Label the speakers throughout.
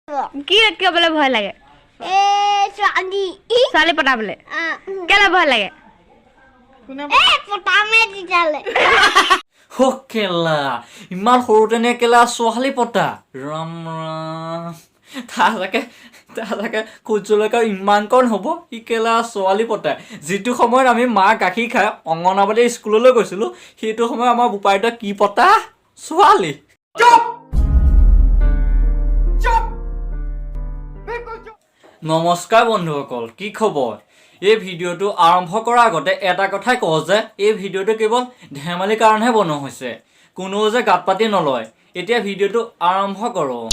Speaker 1: কি কিয় বলে ভয় লাগে ছোৱালী পতাবলে কেলে ভয় লাগে
Speaker 2: কেলা ইমান সৰুতেনে কেলা ছোৱালী পতা ৰাম ৰাম তাকে খোজলৈকে ইমান কণ হ'ব ই কেলা ছোৱালী পতাই যিটো সময়ত আমি মা গাখীৰ খাই অংগনাবাদী স্কুললৈ গৈছিলোঁ সেইটো সময়ত আমাৰ বোপাইটোৱে কি পতা ছোৱালী নমস্কাৰ বন্ধুসকল কি খবৰ এই ভিডিঅ'টো আৰম্ভ কৰাৰ আগতে এটা কথাই কওঁ যে এই ভিডিঅ'টো কেৱল ধেমালিৰ কাৰণেহে বনোৱা হৈছে কোনো যে গাত পাতি নলয় এতিয়া ভিডিঅ'টো আৰম্ভ কৰোঁ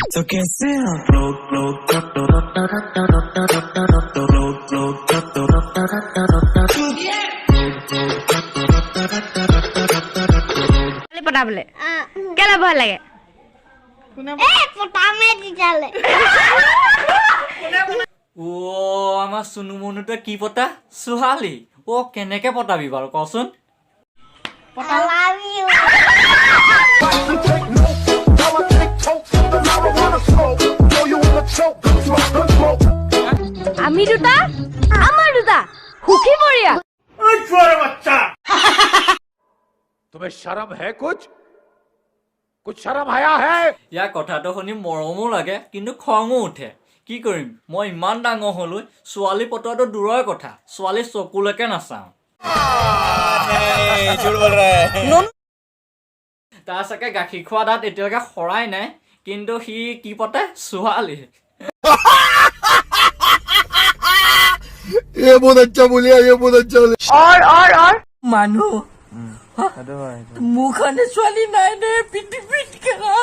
Speaker 1: পতাবলে কেলে ভয় লাগে
Speaker 2: আমাৰ চুনু মনুটোৱে কি পতা ছোৱালী কেনেকে পতাবি বাৰু কচোন
Speaker 1: আমি দুটা আমাৰ দুটা সুখী পৰিয়াল
Speaker 3: तुम्हें शर्म है कुछ शर्म आया है
Speaker 2: ইয়াৰ কথাটো শুনি মৰমো লাগে কিন্তু খঙো উঠে কি কৰিম মই ইমান ডাঙৰ হলো ছোৱালী পটোৱাটো দূৰৰ কথা ছোৱালী চকুলৈকে নাচাওঁ তাৰ চাগে গাখীৰ খোৱা দাঁত এতিয়ালৈকে সৰাই নাই কিন্তু সি কি পতে ছোৱালী মানুহ মুখনে ছোৱালী নাই নে পিটি পিটি খেলা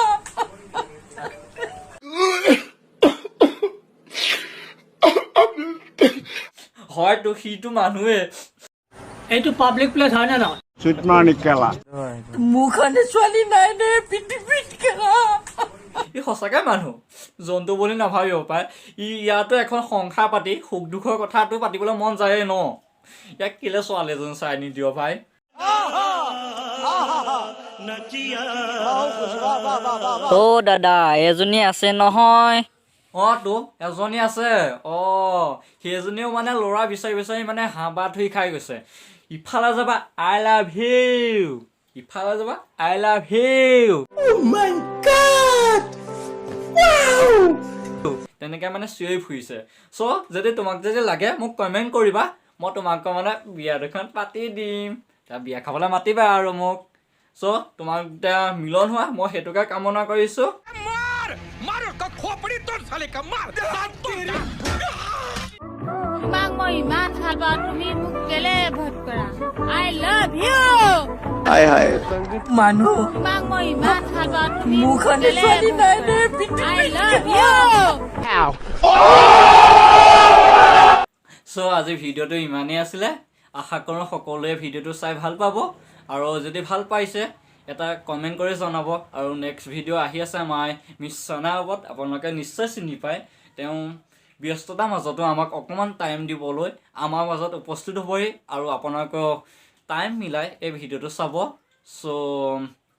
Speaker 2: হয়তো সিটো মানুহে
Speaker 4: এইটো পাব্লিক প্লেস হয় না নহয়
Speaker 2: মুখনে ছোৱালী নাই নে পিটি পিটি খেলা ই সঁচাকে মানুহ জন্তু বুলি নাভাবিব পাৰে ইয়াতো এখন সংসাৰ পাতি সুখ দুখৰ কথাটো পাতিবলৈ মন যায় ন ইয়াক কেলে ছোৱালী এজন চাই নিদিও ভাই দাদা এজনী আছে নহয় তো এজনী আছে সেইজনীও মানে ল'ৰা বিচাৰি বিচাৰি মানে হাবা ধুই খাই গৈছে ইফালে যাবা আই লাভ ইউ ইফালে যাবা আই লাভ ইউ তেনেকে মানে চিঞৰি ফুৰিছে যদি তোমাক যদি লাগে মোক কমেণ্ট কৰিবা মই তোমাক মানে বিয়া দুখন পাতি দিম বিয়া খাবলৈ মাতিবা আৰু মোক তোমাক এতিয়া মিলন হোৱা মই সেইটোকে কামনা কৰিছো
Speaker 1: তোমাক মই ইমান ভাল পাওঁ তুমি মোক কেলে ভোট কৰা আই লাভ ইউ
Speaker 2: মানুহ
Speaker 1: তোমাক মই ইমান ভাল পাওঁ তুমি
Speaker 2: মুখনে ছোৱালী নাই নে পিটি
Speaker 1: আই লাভ ইউ
Speaker 2: আজি ভিডিঅ'টো ইমানেই আছিলে আশা কৰোঁ সকলোৱে ভিডিঅ'টো চাই ভাল পাব আৰু যদি ভাল পাইছে এটা কমেণ্ট কৰি জনাব আৰু নেক্সট ভিডিঅ' আহি আছে মাই মিছ চনাবত আপোনালোকে নিশ্চয় চিনি পায় তেওঁ ব্যস্ততাৰ মাজতো আমাক অকণমান টাইম দিবলৈ আমাৰ মাজত উপস্থিত হ'বই আৰু আপোনালোকৰ টাইম মিলাই এই ভিডিঅ'টো চাব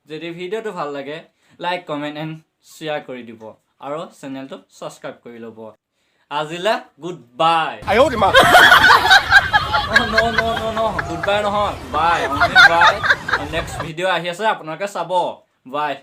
Speaker 2: যদি ভিডিঅ'টো ভাল লাগে লাইক কমেণ্ট এণ্ড শ্বেয়াৰ কৰি দিব আৰু চেনেলটো ছাবস্ক্ৰাইব কৰি ল'ব আজিলে গুড বাই গুড বাই নহয় বাই অনলি বাই নেক্সট ভিডিঅ' আহি আছে আপোনালোকে চাব বাই